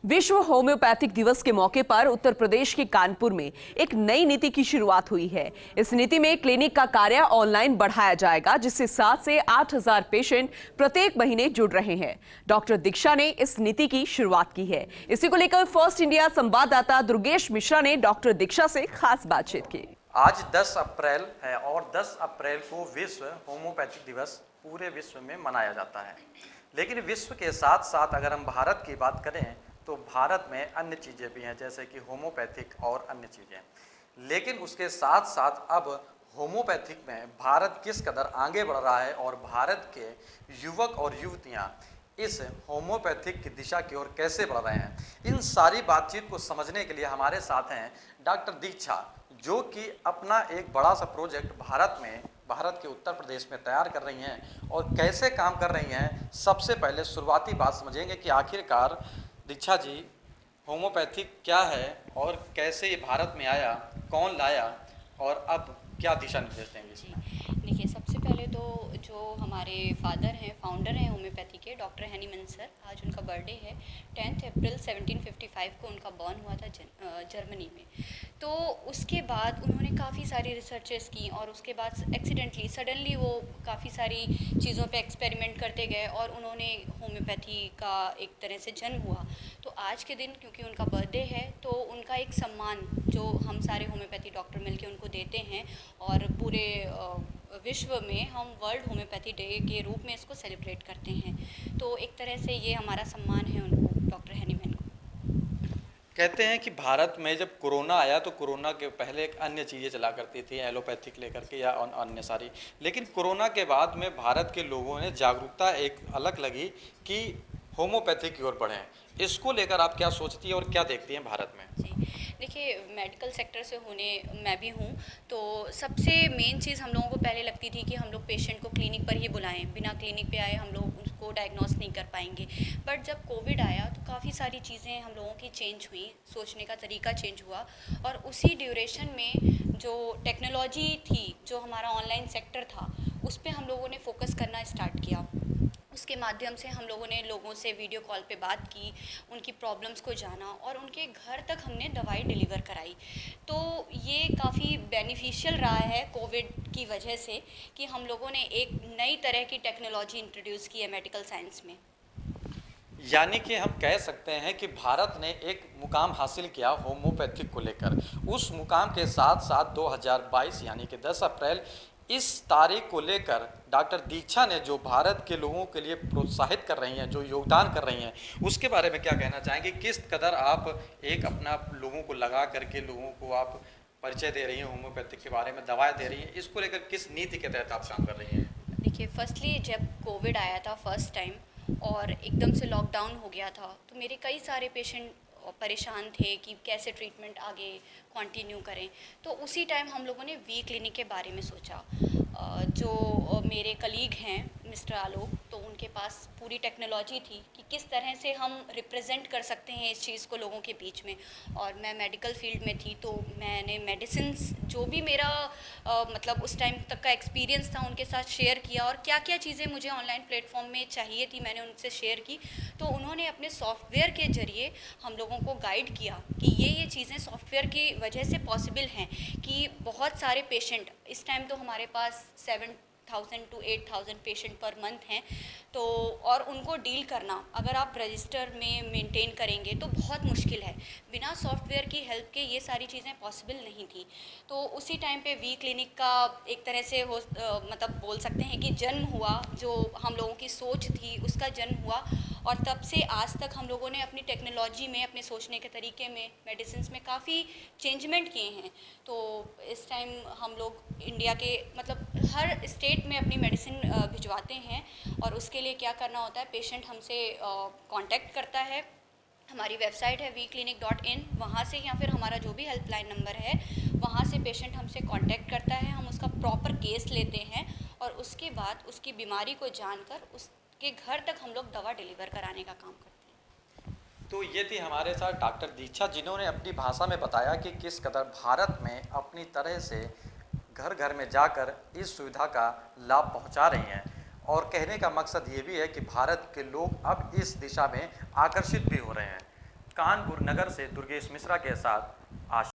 विश्व होम्योपैथिक दिवस के मौके पर उत्तर प्रदेश के कानपुर में एक नई नीति की शुरुआत हुई है। इस नीति में क्लिनिक का कार्य ऑनलाइन बढ़ाया जाएगा, जिससे 7 से 8,000 पेशेंट प्रत्येक महीने जुड़ रहे हैं। डॉक्टर दीक्षा ने इस नीति की शुरुआत की है। इसी को लेकर फर्स्ट इंडिया संवाददाता दुर्गेश मिश्रा ने डॉक्टर दीक्षा से खास बातचीत की। आज 10 अप्रैल है और 10 अप्रैल को विश्व होम्योपैथिक दिवस पूरे विश्व में मनाया जाता है। लेकिन विश्व के साथ साथ अगर हम भारत की बात करें तो भारत में अन्य चीज़ें भी हैं, जैसे कि होम्योपैथिक और अन्य चीज़ें। लेकिन उसके साथ साथ अब होम्योपैथिक में भारत किस कदर आगे बढ़ रहा है और भारत के युवक और युवतियाँ इस होम्योपैथिक की दिशा की ओर कैसे बढ़ रहे हैं, इन सारी बातचीत को समझने के लिए हमारे साथ हैं डॉक्टर दीक्षा, जो कि अपना एक बड़ा सा प्रोजेक्ट भारत के उत्तर प्रदेश में तैयार कर रही हैं और कैसे काम कर रही हैं। सबसे पहले शुरुआती बात समझेंगे कि आखिरकार दीक्षा जी, होम्योपैथिक क्या है और कैसे ये भारत में आया, कौन लाया और अब क्या दिशा निर्देश देंगे इसमें? देखिए, सबसे पहले तो जो हमारे फाउंडर हैं होम्योपैथी के, डॉक्टर हैनीमैन सर, आज उनका बर्थडे है। 10 अप्रैल 1755 को उनका बॉर्न हुआ था जर्मनी में। तो उसके बाद उन्होंने काफ़ी सारी रिसर्चेस की और उसके बाद सडनली वो काफ़ी सारी चीज़ों पे एक्सपेरिमेंट करते गए और उन्होंने होम्योपैथी का एक तरह से जन्म हुआ। तो आज के दिन क्योंकि उनका बर्थडे है तो उनका एक सम्मान जो हम सारे होम्योपैथी डॉक्टर मिलके उनको देते हैं और पूरे विश्व में हम वर्ल्ड होम्योपैथी डे के रूप में इसको सेलिब्रेट करते हैं। तो एक तरह से ये हमारा सम्मान है उनको, डॉक्टर हैनीमैन को। कहते हैं कि भारत में जब कोरोना आया तो कोरोना के पहले एक अन्य चीज़ें चला करती थी, एलोपैथिक लेकर के या अन्य सारी, लेकिन कोरोना के बाद में भारत के लोगों ने जागरूकता एक अलग लगी कि होम्योपैथिक की ओर बढ़ें। इसको लेकर आप क्या सोचती हैं और क्या देखती हैं भारत में? जी, देखिए, मेडिकल सेक्टर से होने मैं भी हूँ, तो सबसे मेन चीज़ हम लोगों को पहले लगती थी कि हम लोग पेशेंट को क्लिनिक पर ही बुलाएं, बिना क्लिनिक पे आए हम लोग उसको डायग्नोस नहीं कर पाएंगे। बट जब कोविड आया तो काफ़ी सारी चीज़ें हम लोगों की चेंज हुई, सोचने का तरीका चेंज हुआ और उसी ड्यूरेशन में जो टेक्नोलॉजी थी, जो हमारा ऑनलाइन सेक्टर था, उस पर हम लोगों ने फोकस करना स्टार्ट किया। उसके माध्यम से हम लोगों ने लोगों से वीडियो कॉल पे बात की, उनकी प्रॉब्लम्स को जाना और उनके घर तक हमने दवाई डिलीवर कराई। तो ये काफ़ी बेनिफिशियल रहा है कोविड की वजह से कि हम लोगों ने एक नई तरह की टेक्नोलॉजी इंट्रोड्यूस की है मेडिकल साइंस में। यानी कि हम कह सकते हैं कि भारत ने एक मुकाम हासिल किया होम्योपैथिक को लेकर। उस मुकाम के साथ साथ 2022 यानी कि 10 अप्रैल इस तारीख को लेकर डॉक्टर दीक्षा ने जो भारत के लोगों के लिए प्रोत्साहित कर रही हैं, जो योगदान कर रही हैं, उसके बारे में क्या कहना चाहेंगे? किस कदर आप एक अपना लोगों को लगा करके लोगों को आप परिचय दे रही हैं, होम्योपैथिक के बारे में दवाएं दे रही हैं, इसको लेकर किस नीति के तहत आप काम कर रही हैं? देखिए, फर्स्टली जब कोविड आया था फर्स्ट टाइम और एकदम से लॉकडाउन हो गया था, तो मेरे कई सारे पेशेंट परेशान थे कि कैसे ट्रीटमेंट आगे कंटिन्यू करें। तो उसी टाइम हम लोगों ने वी क्लिनिक के बारे में सोचा। जो मेरे कलीग हैं मिस्टर आलोक, तो उनके पास पूरी टेक्नोलॉजी थी कि किस तरह से हम रिप्रेजेंट कर सकते हैं इस चीज़ को लोगों के बीच में। और मैं मेडिकल फील्ड में थी तो मैंने मेडिसिन्स जो भी मेरा मतलब उस टाइम तक का एक्सपीरियंस था उनके साथ शेयर किया और क्या क्या चीज़ें मुझे ऑनलाइन प्लेटफॉर्म में चाहिए थी मैंने उनसे शेयर की। तो उन्होंने अपने सॉफ्टवेयर के ज़रिए हम लोगों को गाइड किया कि ये चीज़ें सॉफ्टवेयर की वजह से पॉसिबल हैं कि बहुत सारे पेशेंट, इस टाइम तो हमारे पास 7,000 to 8,000 पेशेंट पर मंथ हैं, तो और उनको डील करना अगर आप रजिस्टर में मेंटेन करेंगे तो बहुत मुश्किल है। बिना सॉफ्टवेयर की हेल्प के ये सारी चीज़ें पॉसिबल नहीं थी। तो उसी टाइम पे वी क्लिनिक का एक तरह से मतलब बोल सकते हैं कि जन्म हुआ, जो हम लोगों की सोच थी उसका जन्म हुआ और तब से आज तक हम लोगों ने अपनी टेक्नोलॉजी में, अपने सोचने के तरीके में, मेडिसिन्स में काफ़ी चेंजमेंट किए हैं। तो इस टाइम हम लोग इंडिया के मतलब हर स्टेट में अपनी मेडिसिन भिजवाते हैं और उसके लिए क्या करना होता है, पेशेंट हमसे कांटेक्ट करता है। हमारी वेबसाइट है vclinic.in, वहाँ से या फिर हमारा जो भी हेल्पलाइन नंबर है वहाँ से पेशेंट हमसे कांटेक्ट करता है। हम उसका प्रॉपर केस लेते हैं और उसके बाद उसकी बीमारी को जानकर उसके घर तक हम लोग दवा डिलीवर कराने का काम करते हैं। तो ये थी हमारे साथ डॉक्टर दीक्षा, जिन्होंने अपनी भाषा में बताया कि किस कदर भारत में अपनी तरह से घर घर में जाकर इस सुविधा का लाभ पहुंचा रही हैं। और कहने का मकसद ये भी है कि भारत के लोग अब इस दिशा में आकर्षित भी हो रहे हैं। कानपुर नगर से दुर्गेश मिश्रा के साथ आशीष।